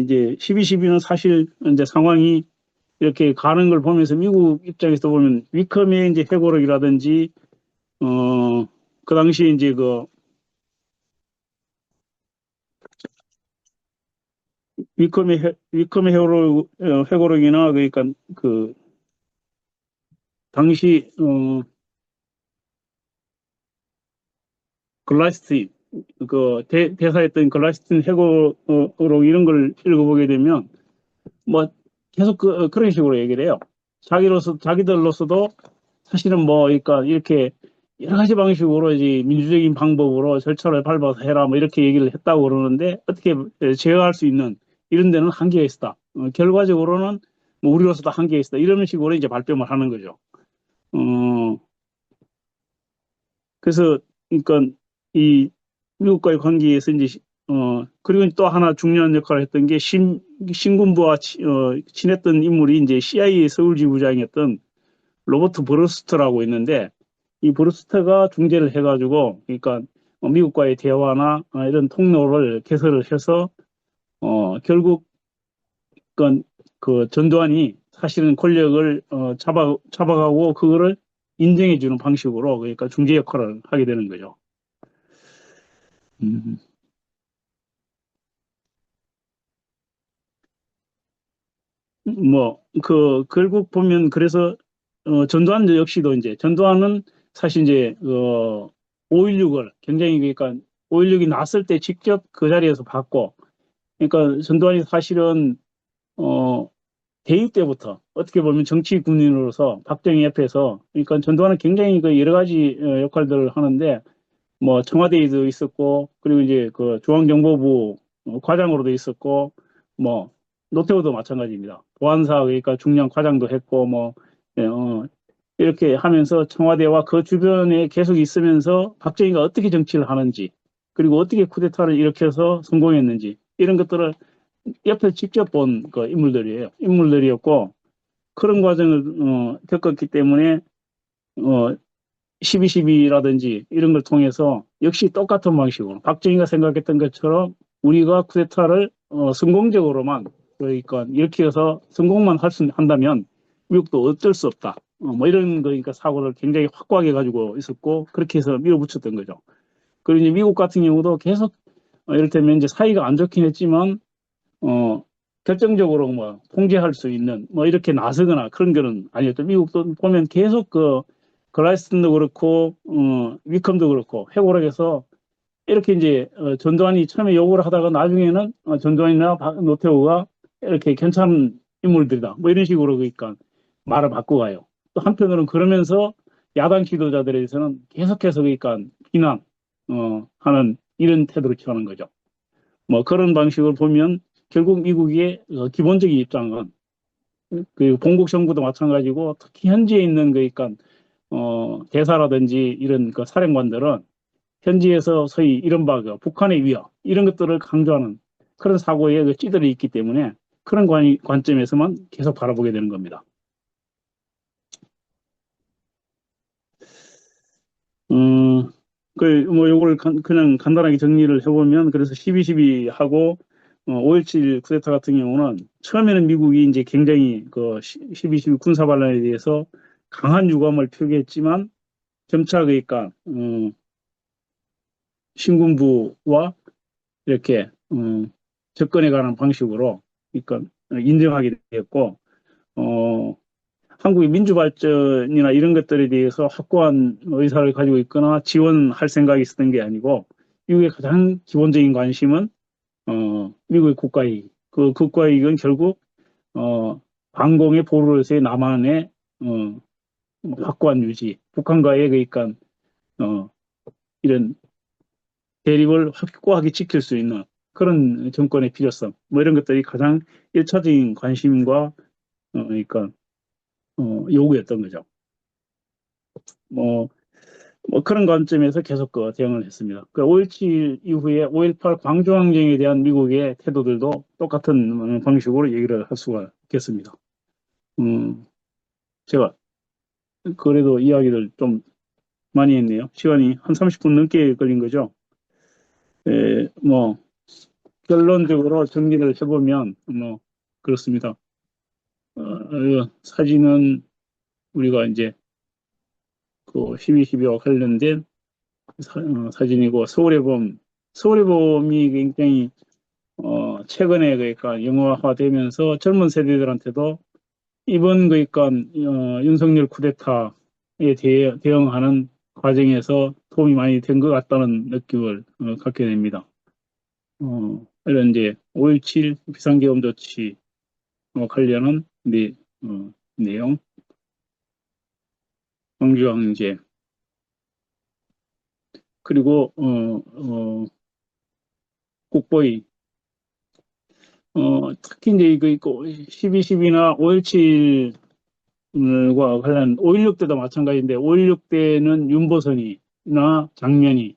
이제 12.12는 사실 이제 상황이 이렇게 가는 걸 보면서 미국 입장에서 보면 위컴의 이제 회고록이라든지 그 당시에 이제 그 위컴의 회고록이나 그러니까 그 당시 글라스틴 그 대사했던 글라스틴 회고록 이런 걸 읽어보게 되면 뭐 계속 그런 식으로 얘기를 해요. 자기들로서도 사실은 뭐 그러니까 이렇게 여러 가지 방식으로 이제 민주적인 방법으로 절차를 밟아서 해라 뭐 이렇게 얘기를 했다고 그러는데 어떻게 제어할 수 있는 이런 데는 한계가 있다. 결과적으로는 뭐 우리로서도 한계가 있다. 이런 식으로 이제 발뺌을 하는 거죠. 어, 그래서 그러니까 이 미국과의 관계에서 이제 그리고 또 하나 중요한 역할을 했던 게 신군부와 친했던 인물이 이제 CIA 서울 지부장이었던 로버트 브루스터라고 있는데 이 브루스터가 중재를 해가지고 그러니까 미국과의 대화나 이런 통로를 개설을 해서 결국 그 전두환이 사실은 권력을 잡아가고 그거를 인정해주는 방식으로 그러니까 중재 역할을 하게 되는 거죠. 음. 뭐, 결국 보면, 그래서, 전두환 역시도 이제, 전두환은 사실 이제, 5.16을 굉장히, 그러니까, 5.16이 났을 때 직접 그 자리에서 봤고, 그러니까 전두환이 사실은, 어, 대입 때부터 어떻게 보면 정치 군인으로서 박정희 옆에서, 그러니까 전두환은 굉장히 그 여러 가지 역할들을 하는데, 뭐, 청와대에도 있었고, 그리고 이제 그 중앙정보부 과장으로도 있었고, 뭐, 노태우도 마찬가지입니다. 보안사 그러니까 중량 과장도 했고, 뭐, 예, 이렇게 하면서 청와대와 그 주변에 계속 있으면서 박정희가 어떻게 정치를 하는지, 그리고 어떻게 쿠데타를 일으켜서 성공했는지, 이런 것들을 옆에 직접 본 그 인물들이었고, 그런 과정을 겪었기 때문에, 어, 12.12라든지 이런 걸 통해서 역시 똑같은 방식으로 박정희가 생각했던 것처럼 우리가 쿠데타를 성공적으로만 그러니까 이렇게 해서 성공만 한다면 미국도 어쩔 수 없다. 뭐 이런 그러니까 사고를 굉장히 확고하게 가지고 있었고 그렇게 해서 밀어붙였던 거죠. 그리고 이제 미국 같은 경우도 계속 이를테면 이제 사이가 안 좋긴 했지만 어, 결정적으로 뭐 통제할 수 있는 뭐 이렇게 나서거나 그런 거는 아니었죠. 미국도 보면 계속 그 글라이스턴도 그렇고 위컴도 그렇고 회고록에서 이렇게 이제 전두환이 처음에 요구를 하다가 나중에는 전두환이나 노태우가 이렇게 괜찮은 인물들이다. 뭐 이런 식으로 그러니까 말을 바꿔가요. 또 한편으로는 그러면서 야당 지도자들에 대해서는 계속해서 그러니까 비난 하는 이런 태도를 취하는 거죠. 뭐 그런 방식을 보면 결국 미국의 기본적인 입장은 그 본국 정부도 마찬가지고 특히 현지에 있는 그러니까 대사라든지 이런 그 사령관들은 현지에서 소위 이른바 그 북한의 위협 이런 것들을 강조하는 그런 사고에 그 찌들어 있기 때문에 그런 관점에서만 계속 바라보게 되는 겁니다. 뭐 요걸 그냥 간단하게 정리를 해보면 그래서 12.12 하고 5.17 쿠데타 같은 경우는 처음에는 미국이 이제 굉장히 그 12.12 군사 반란에 대해서 강한 유감을 표기했지만 점차 그러니까 신군부와 이렇게 접근해 가는 방식으로 그러니까 인정하게 되었고 한국의 민주발전이나 이런 것들에 대해서 확고한 의사를 가지고 있거나 지원할 생각이 있었던 게 아니고 미국의 가장 기본적인 관심은 미국의 국가이익. 그 국가이익은 결국 반공의 보루로서의 남한의 확고한 유지, 북한과의 그러니까 이런 대립을 확고하게 지킬 수 있는 그런 정권의 필요성, 뭐 이런 것들이 가장 일차적인 관심과 그러니까 요구였던 거죠. 뭐, 뭐 그런 관점에서 계속 그 대응을 했습니다. 그 5.17 이후에 5.18 광주항쟁에 대한 미국의 태도들도 똑같은 방식으로 얘기를 할 수가 있겠습니다. 제가 그래도 이야기를 좀 많이 했네요. 시간이 한 30분 넘게 걸린 거죠. 뭐 결론적으로 정리를 해보면 뭐 그렇습니다. 사진은 우리가 이제 그 12.12와 관련된 사진이고 서울의 봄이 굉장히 최근에 그러니까 영화화되면서 젊은 세대들한테도 이번 그러니까 윤석열 쿠데타에 대응하는 과정에서 도움이 많이 된 것 같다는 느낌을 갖게 됩니다. 이런 이제 5.17 비상계엄 조치 관련한 내용, 광주항쟁 그리고 국보위 특히 이제 이거 있고 12.12나 5.17과 관련 5.16 때도 마찬가지인데 5.16 때는 윤보선이나 장면이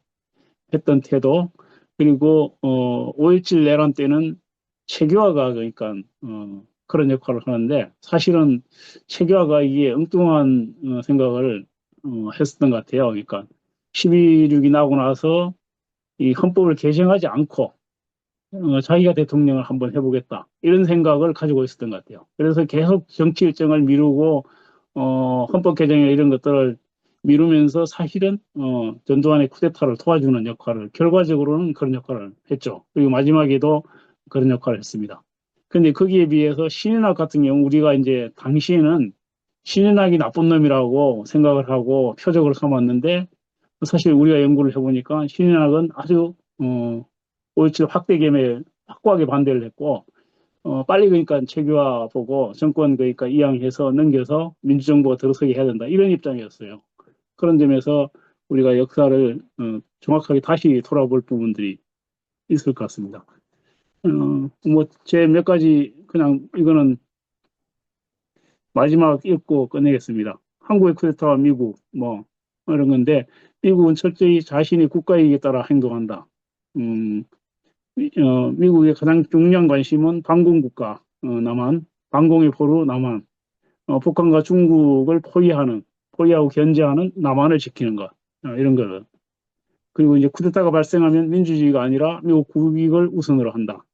했던 태도 그리고 5.17 내란 때는 최규하가 그러니까 그런 역할을 하는데 사실은 최규하가 이게 엉뚱한 생각을 했었던 것 같아요. 그러니까 12.6이 나고 나서 이 헌법을 개정하지 않고 자기가 대통령을 한번 해보겠다 이런 생각을 가지고 있었던 것 같아요. 그래서 계속 정치 일정을 미루고 헌법 개정이나 이런 것들을 미루면서 사실은 전두환의 쿠데타를 도와주는 역할을 결과적으로는 그런 역할을 했죠. 그리고 마지막에도 그런 역할을 했습니다. 근데 거기에 비해서 신인학 같은 경우 우리가 이제 당시에는 신인학이 나쁜 놈이라고 생각을 하고 표적을 삼았는데 사실 우리가 연구를 해보니까 신인학은 아주 5.17 확대 계엄에 확고하게 반대를 했고 빨리 그러니까 체계화 보고 정권 그러니까 이양해서 넘겨서 민주정부가 들어서게 해야 된다 이런 입장이었어요. 그런 점에서 우리가 역사를 정확하게 다시 돌아볼 부분들이 있을 것 같습니다. 뭐 제 몇 가지 그냥 이거는 마지막 읽고 끝내겠습니다. 한국의 쿠데타와 미국 뭐 이런 건데 미국은 철저히 자신의 국가이익에 따라 행동한다. 미국의 가장 중요한 관심은 반공국가 남한, 반공의 포로 남한, 북한과 중국을 포위하고 견제하는 남한을 지키는 것 이런 거를. 그리고 이제 쿠데타가 발생하면 민주주의가 아니라 미국 국익을 우선으로 한다.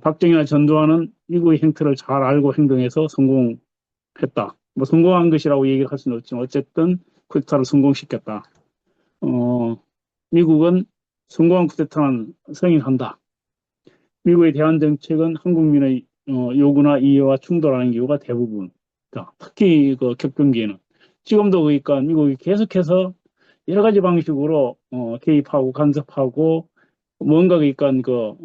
박정희나 전두환은 미국의 행태를 잘 알고 행동해서 성공했다. 뭐 성공한 것이라고 얘기를 할 수는 없지만 어쨌든 쿠데타를 성공시켰다. 미국은 성공한 쿠데타는 승인한다. 미국의 대한 정책은 한국민의 요구나 이해와 충돌하는 경우가 대부분이다. 특히 그 격변기에는 지금도 그러니까 미국이 계속해서 여러 가지 방식으로 개입하고 간섭하고 뭔가 그러니까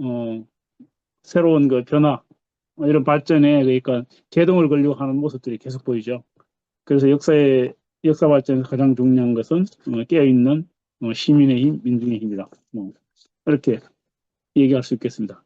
새로운 그 변화 이런 발전에 그러니까 제동을 걸려고 하는 모습들이 계속 보이죠. 그래서 역사 발전에서 가장 중요한 것은 깨어있는 시민의 힘, 민중의 힘이다. 이렇게 얘기할 수 있겠습니다.